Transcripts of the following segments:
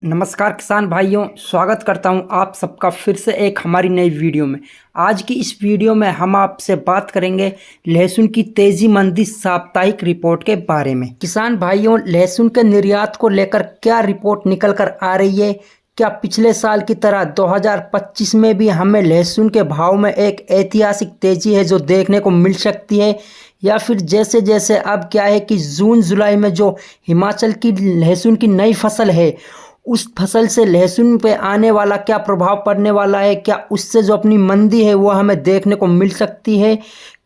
नमस्कार किसान भाइयों, स्वागत करता हूं आप सबका फिर से एक हमारी नई वीडियो में। आज की इस वीडियो में हम आपसे बात करेंगे लहसुन की तेजी मंदी साप्ताहिक रिपोर्ट के बारे में। किसान भाइयों, लहसुन के निर्यात को लेकर क्या रिपोर्ट निकल कर आ रही है? क्या पिछले साल की तरह 2025 में भी हमें लहसुन के भाव में एक ऐतिहासिक तेजी है जो देखने को मिल सकती है, या फिर जैसे जैसे अब क्या है कि जून जुलाई में जो हिमाचल की लहसुन की नई फसल है, उस फसल से लहसुन पे आने वाला क्या प्रभाव पड़ने वाला है? क्या उससे जो अपनी मंदी है वो हमें देखने को मिल सकती है?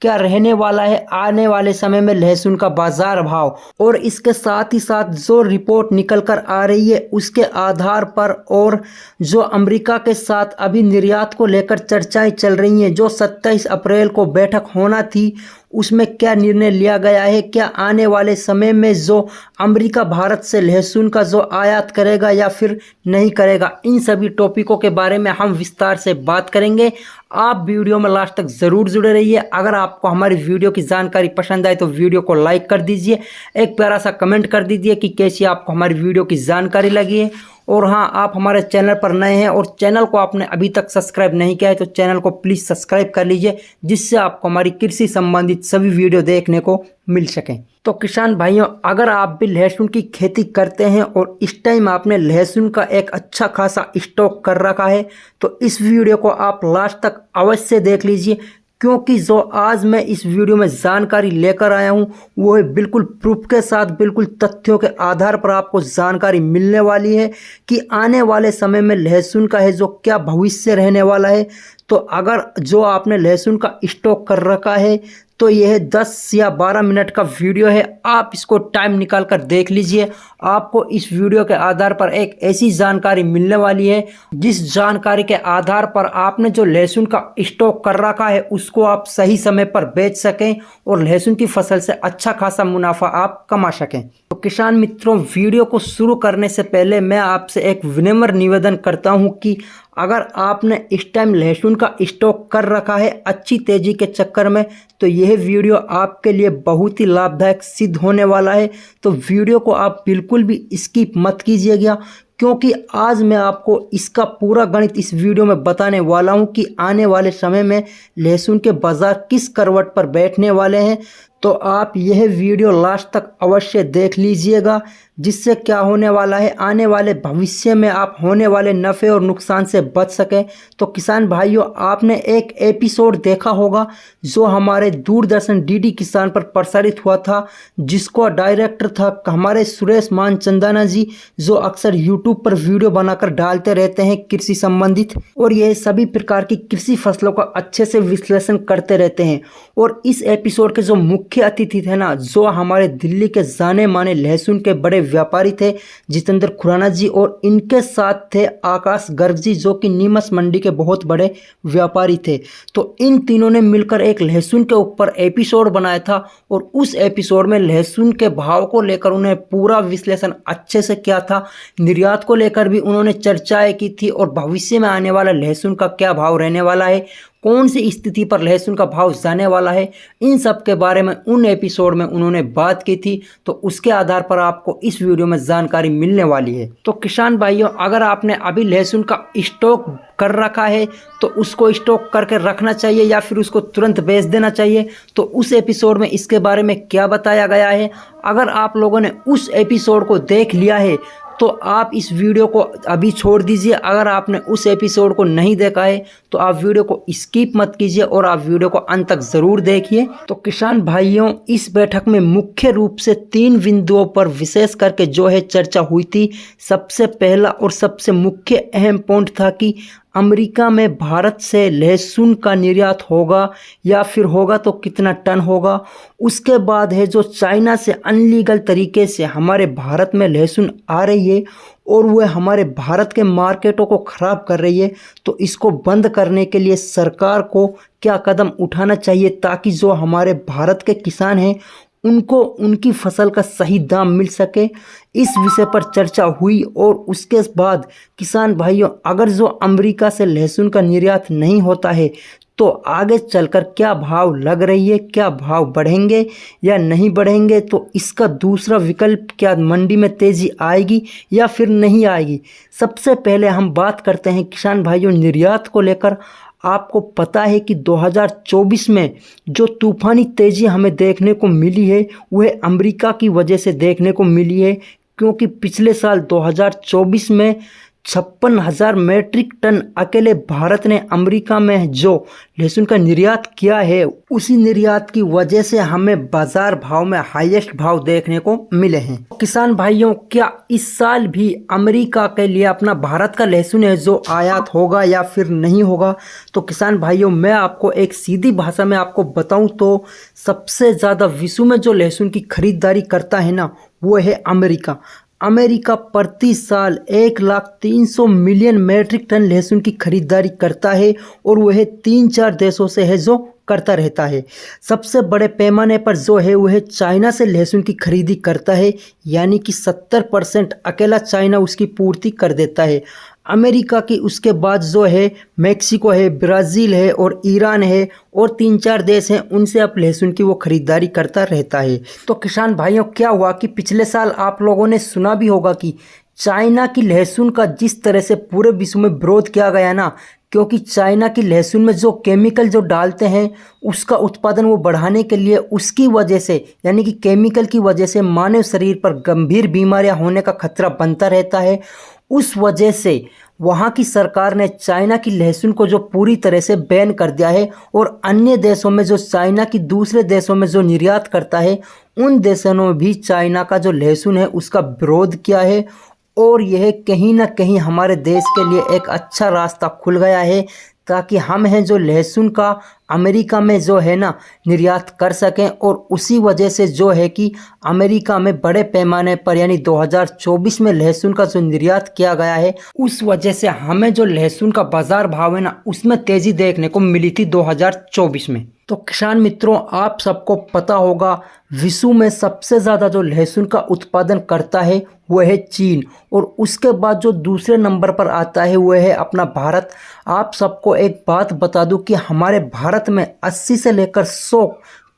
क्या रहने वाला है आने वाले समय में लहसुन का बाजार भाव? और इसके साथ ही साथ जो रिपोर्ट निकल कर आ रही है उसके आधार पर, और जो अमेरिका के साथ अभी निर्यात को लेकर चर्चाएं चल रही हैं, जो 27 अप्रैल को बैठक होना थी, उसमें क्या निर्णय लिया गया है? क्या आने वाले समय में जो अमेरिका भारत से लहसुन का जो आयात करेगा या फिर नहीं करेगा, इन सभी टॉपिकों के बारे में हम विस्तार से बात करेंगे। आप वीडियो में लास्ट तक ज़रूर जुड़े रहिए। अगर आपको हमारी वीडियो की जानकारी पसंद आए तो वीडियो को लाइक कर दीजिए, एक प्यारा सा कमेंट कर दीजिए कि कैसी आपको हमारी वीडियो की जानकारी लगी है। और हाँ, आप हमारे चैनल पर नए हैं और चैनल को आपने अभी तक सब्सक्राइब नहीं किया है तो चैनल को प्लीज़ सब्सक्राइब कर लीजिए, जिससे आपको हमारी कृषि संबंधित सभी वीडियो देखने को मिल सकें। तो किसान भाइयों, अगर आप भी लहसुन की खेती करते हैं और इस टाइम आपने लहसुन का एक अच्छा खासा स्टॉक कर रखा है, तो इस वीडियो को आप लास्ट तक अवश्य देख लीजिए, क्योंकि जो आज मैं इस वीडियो में जानकारी लेकर आया हूं वो है बिल्कुल प्रूफ के साथ, बिल्कुल तथ्यों के आधार पर आपको जानकारी मिलने वाली है कि आने वाले समय में लहसुन का है जो क्या भविष्य रहने वाला है। तो अगर जो आपने लहसुन का स्टॉक कर रखा है तो यह 10 या 12 मिनट का वीडियो है, आप इसको टाइम निकाल कर देख लीजिए। आपको इस वीडियो के आधार पर एक ऐसी जानकारी मिलने वाली है जिस जानकारी के आधार पर आपने जो लहसुन का स्टॉक कर रखा है उसको आप सही समय पर बेच सकें और लहसुन की फसल से अच्छा खासा मुनाफा आप कमा सकें। तो किसान मित्रों, वीडियो को शुरू करने से पहले मैं आपसे एक विनम्र निवेदन करता हूं कि अगर आपने इस टाइम लहसुन का स्टॉक कर रखा है अच्छी तेजी के चक्कर में, तो यह वीडियो आपके लिए बहुत ही लाभदायक सिद्ध होने वाला है। तो वीडियो को आप बिल्कुल भी स्किप मत कीजिएगा, क्योंकि आज मैं आपको इसका पूरा गणित इस वीडियो में बताने वाला हूं कि आने वाले समय में लहसुन के बाजार किस करवट पर बैठने वाले हैं। तो आप यह वीडियो लास्ट तक अवश्य देख लीजिएगा, जिससे क्या होने वाला है आने वाले भविष्य में आप होने वाले नफ़े और नुकसान से बच सकें। तो किसान भाइयों, आपने एक एपिसोड देखा होगा जो हमारे दूरदर्शन डीडी किसान पर प्रसारित हुआ था, जिसको डायरेक्टर था हमारे सुरेश मानचंदाना जी, जो अक्सर यूट्यूब पर वीडियो बनाकर डालते रहते हैं कृषि संबंधित, और यह सभी प्रकार की कृषि फसलों का अच्छे से विश्लेषण करते रहते हैं। और इस एपिसोड के जो मुख्य अतिथि थे ना, जो हमारे दिल्ली के जाने माने लहसुन के बड़े व्यापारी थे जितेंद्र खुराना जी, और इनके साथ थे आकाश गर्ग जी, जो कि नीमच मंडी के बहुत बड़े व्यापारी थे। तो इन तीनों ने मिलकर एक लहसुन के ऊपर एपिसोड बनाया था, और उस एपिसोड में लहसुन के भाव को लेकर उन्हें पूरा विश्लेषण अच्छे से किया था। निर्यात को लेकर भी उन्होंने चर्चाएं की थी, और भविष्य में आने वाला लहसुन का क्या भाव रहने वाला है, कौन सी स्थिति पर लहसुन का भाव जाने वाला है, इन सब के बारे में उन एपिसोड में उन्होंने बात की थी। तो उसके आधार पर आपको इस वीडियो में जानकारी मिलने वाली है। तो किसान भाइयों, अगर आपने अभी लहसुन का स्टॉक कर रखा है तो उसको स्टॉक करके रखना चाहिए या फिर उसको तुरंत बेच देना चाहिए, तो उस एपिसोड में इसके बारे में क्या बताया गया है। अगर आप लोगों ने उस एपिसोड को देख लिया है तो आप इस वीडियो को अभी छोड़ दीजिए। अगर आपने उस एपिसोड को नहीं देखा है तो आप वीडियो को स्किप मत कीजिए और आप वीडियो को अंत तक ज़रूर देखिए। तो किसान भाइयों, इस बैठक में मुख्य रूप से 3 बिंदुओं पर विशेष करके जो है चर्चा हुई थी। सबसे पहला और सबसे मुख्य अहम पॉइंट था कि अमेरिका में भारत से लहसुन का निर्यात होगा, या फिर होगा तो कितना टन होगा। उसके बाद है जो चाइना से अनलीगल तरीके से हमारे भारत में लहसुन आ रही है और वह हमारे भारत के मार्केटों को ख़राब कर रही है, तो इसको बंद करने के लिए सरकार को क्या कदम उठाना चाहिए ताकि जो हमारे भारत के किसान हैं उनको उनकी फसल का सही दाम मिल सके। इस विषय पर चर्चा हुई। और उसके बाद किसान भाइयों, अगर जो अमेरिका से लहसुन का निर्यात नहीं होता है तो आगे चलकर क्या भाव लग रही है, क्या भाव बढ़ेंगे या नहीं बढ़ेंगे, तो इसका दूसरा विकल्प क्या मंडी में तेज़ी आएगी या फिर नहीं आएगी। सबसे पहले हम बात करते हैं किसान भाइयों निर्यात को लेकर। आपको पता है कि 2024 में जो तूफ़ानी तेज़ी हमें देखने को मिली है वह अमेरिका की वजह से देखने को मिली है, क्योंकि पिछले साल 2024 में 56,000 मैट्रिक टन अकेले भारत ने अमेरिका में जो लहसुन का निर्यात किया है, उसी निर्यात की वजह से हमें बाजार भाव में हाईएस्ट भाव देखने को मिले हैं। किसान भाइयों, क्या इस साल भी अमेरिका के लिए अपना भारत का लहसुन है जो आयात होगा या फिर नहीं होगा? तो किसान भाइयों, मैं आपको एक सीधी भाषा में आपको बताऊं तो सबसे ज़्यादा विश्व में जो लहसुन की खरीदारी करता है ना, वो है अमेरिका। अमेरिका प्रति साल 1,300,000,000 मैट्रिक टन लहसुन की खरीदारी करता है और वह 3-4 देशों से है जो करता रहता है। सबसे बड़े पैमाने पर जो है वह चाइना से लहसुन की खरीदी करता है, यानी कि 70% अकेला चाइना उसकी पूर्ति कर देता है। अमेरिका की उसके बाद जो है मेक्सिको है, ब्राज़ील है और ईरान है और 3-4 देश हैं, उनसे अब लहसुन की वो खरीदारी करता रहता है। तो किसान भाइयों, क्या हुआ कि पिछले साल आप लोगों ने सुना भी होगा कि चाइना की लहसुन का जिस तरह से पूरे विश्व में विरोध किया गया ना, क्योंकि चाइना की लहसुन में जो केमिकल जो डालते हैं उसका उत्पादन वो बढ़ाने के लिए, उसकी वजह से यानी कि केमिकल की वजह से मानव शरीर पर गंभीर बीमारियां होने का खतरा बनता रहता है। उस वजह से वहाँ की सरकार ने चाइना की लहसुन को जो पूरी तरह से बैन कर दिया है और अन्य देशों में जो चाइना की दूसरे देशों में जो निर्यात करता है, उन देशों में भी चाइना का जो लहसुन है उसका विरोध किया है। और यह कहीं ना कहीं हमारे देश के लिए एक अच्छा रास्ता खुल गया है, ताकि हम हैं जो लहसुन का अमेरिका में जो है ना निर्यात कर सकें। और उसी वजह से जो है कि अमेरिका में बड़े पैमाने पर यानी 2024 में लहसुन का जो निर्यात किया गया है, उस वजह से हमें जो लहसुन का बाजार भाव है ना उसमें तेज़ी देखने को मिली थी 2024 में। तो किसान मित्रों, आप सबको पता होगा विश्व में सबसे ज़्यादा जो लहसुन का उत्पादन करता है वह है चीन, और उसके बाद जो दूसरे नंबर पर आता है वह है अपना भारत। आप सबको एक बात बता दूं कि हमारे भारत में 80 से लेकर 100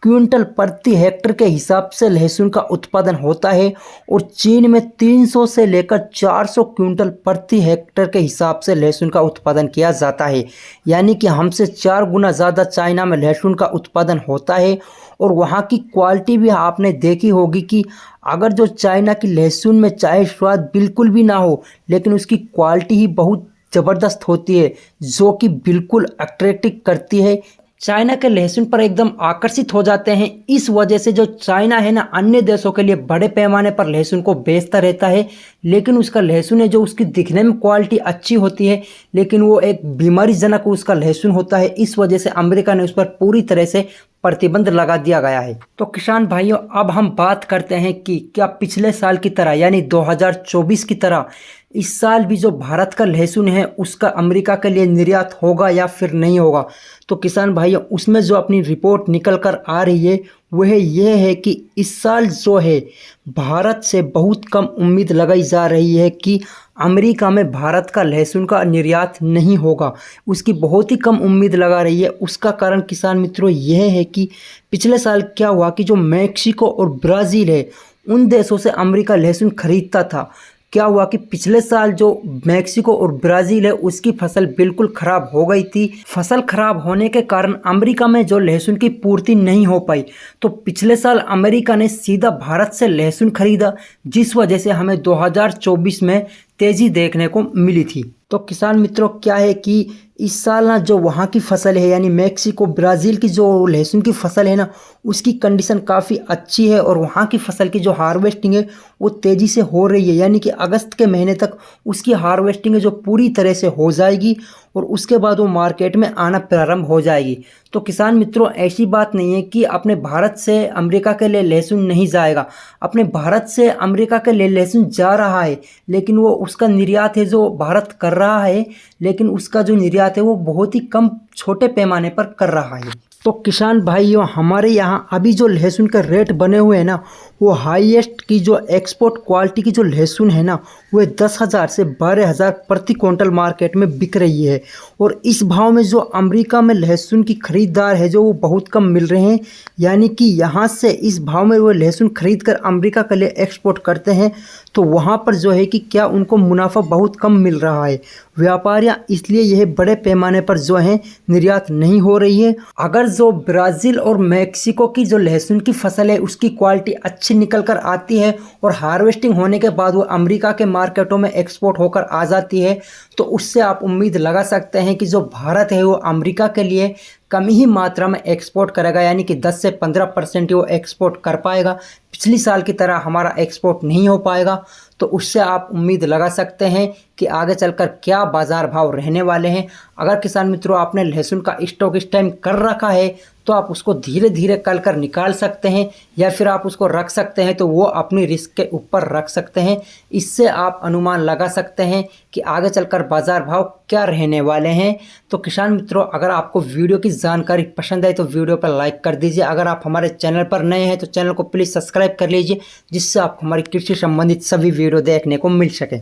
क्विंटल प्रति हेक्टेयर के हिसाब से लहसुन का उत्पादन होता है, और चीन में 300 से लेकर 400 क्विंटल प्रति हेक्टेयर के हिसाब से लहसुन का उत्पादन किया जाता है। यानी कि हमसे 4 गुना ज़्यादा चाइना में लहसुन का उत्पादन होता है। और वहाँ की क्वालिटी भी आपने देखी होगी कि अगर जो चाइना की लहसुन में चाहे स्वाद बिल्कुल भी ना हो, लेकिन उसकी क्वालिटी ही बहुत ज़बरदस्त होती है, जो कि बिल्कुल अट्रैक्टिव करती है। चाइना के लहसुन पर एकदम आकर्षित हो जाते हैं। इस वजह से जो चाइना है ना अन्य देशों के लिए बड़े पैमाने पर लहसुन को बेचता रहता है, लेकिन उसका लहसुन है जो उसकी दिखने में क्वालिटी अच्छी होती है, लेकिन वो एक बीमारीजनक उसका लहसुन होता है। इस वजह से अमेरिका ने उस पर पूरी तरह से प्रतिबंध लगा दिया गया है। तो किसान भाइयों, अब हम बात करते हैं कि क्या पिछले साल की तरह यानी 2024 की तरह इस साल भी जो भारत का लहसुन है उसका अमेरिका के लिए निर्यात होगा या फिर नहीं होगा। तो किसान भाइयों, उसमें जो अपनी रिपोर्ट निकल कर आ रही है वह यह है कि इस साल जो है भारत से बहुत कम उम्मीद लगाई जा रही है कि अमेरिका में भारत का लहसुन का निर्यात नहीं होगा। उसकी बहुत ही कम उम्मीद लगा रही है। उसका कारण किसान मित्रों यह है कि पिछले साल क्या हुआ कि जो मैक्सिको और ब्राज़ील है उन देशों से अमेरिका लहसुन खरीदता था। क्या हुआ कि पिछले साल जो मैक्सिको और ब्राज़ील है उसकी फसल बिल्कुल ख़राब हो गई थी। फसल ख़राब होने के कारण अमेरिका में जो लहसुन की पूर्ति नहीं हो पाई, तो पिछले साल अमेरिका ने सीधा भारत से लहसुन खरीदा, जिस वजह से हमें 2024 में तेज़ी देखने को मिली थी। तो किसान मित्रों, क्या है कि इस साल ना जो वहाँ की फसल है यानी मैक्सिको ब्राज़ील की जो लहसुन की फसल है ना उसकी कंडीशन काफ़ी अच्छी है, और वहाँ की फसल की जो हार्वेस्टिंग है वो तेज़ी से हो रही है। यानी कि अगस्त के महीने तक उसकी हार्वेस्टिंग है जो पूरी तरह से हो जाएगी, और उसके बाद वो मार्केट में आना प्रारंभ हो जाएगी। तो किसान मित्रों, ऐसी बात नहीं है कि अपने भारत से अमेरिका के लिए लहसुन नहीं जाएगा। अपने भारत से अमेरिका के लिए लहसुन जा रहा है, लेकिन वो उसका निर्यात है जो भारत कर रहा है, लेकिन उसका जो निर्यात है वो बहुत ही कम छोटे पैमाने पर कर रहा है। तो किसान भाइयों, हमारे यहाँ अभी जो लहसुन के रेट बने हुए हैं ना वो हाईएस्ट की जो एक्सपोर्ट क्वालिटी की जो लहसुन है ना, वो 10,000 से 12,000 प्रति क्विंटल मार्केट में बिक रही है। और इस भाव में जो अमेरिका में लहसुन की खरीदार है जो वो बहुत कम मिल रहे हैं, यानी कि यहाँ से इस भाव में वो लहसुन खरीद कर अमेरिका के लिए एक्सपोर्ट करते हैं, तो वहाँ पर जो है कि क्या उनको मुनाफा बहुत कम मिल रहा है। व्यापारियाँ इसलिए यह बड़े पैमाने पर जो है निर्यात नहीं हो रही है। अगर जो ब्राज़ील और मैक्सिको की जो लहसुन की फसल है उसकी क्वालिटी अच्छी निकल कर आती है और हार्वेस्टिंग होने के बाद वो अमेरिका के मार्केटों में एक्सपोर्ट होकर आ जाती है, तो उससे आप उम्मीद लगा सकते हैं कि जो भारत है वो अमेरिका के लिए कम ही मात्रा में एक्सपोर्ट करेगा, यानी कि 10 से 15% ही वो एक्सपोर्ट कर पाएगा। पिछली साल की तरह हमारा एक्सपोर्ट नहीं हो पाएगा। तो उससे आप उम्मीद लगा सकते हैं कि आगे चलकर क्या बाज़ार भाव रहने वाले हैं। अगर किसान मित्रों आपने लहसुन का स्टॉक इस टाइम कर रखा है तो आप उसको धीरे धीरे कल कर निकाल सकते हैं, या फिर आप उसको रख सकते हैं तो वो अपनी रिस्क के ऊपर रख सकते हैं। इससे आप अनुमान लगा सकते हैं कि आगे चलकर बाज़ार भाव क्या रहने वाले हैं। तो किसान मित्रों अगर आपको वीडियो की जानकारी पसंद आई तो वीडियो पर लाइक कर दीजिए। अगर आप हमारे चैनल पर नए हैं तो चैनल को प्लीज़ सब्सक्राइब कर लीजिए, जिससे आपको हमारी कृषि संबंधित सभी वीडियो देखने को मिल सके।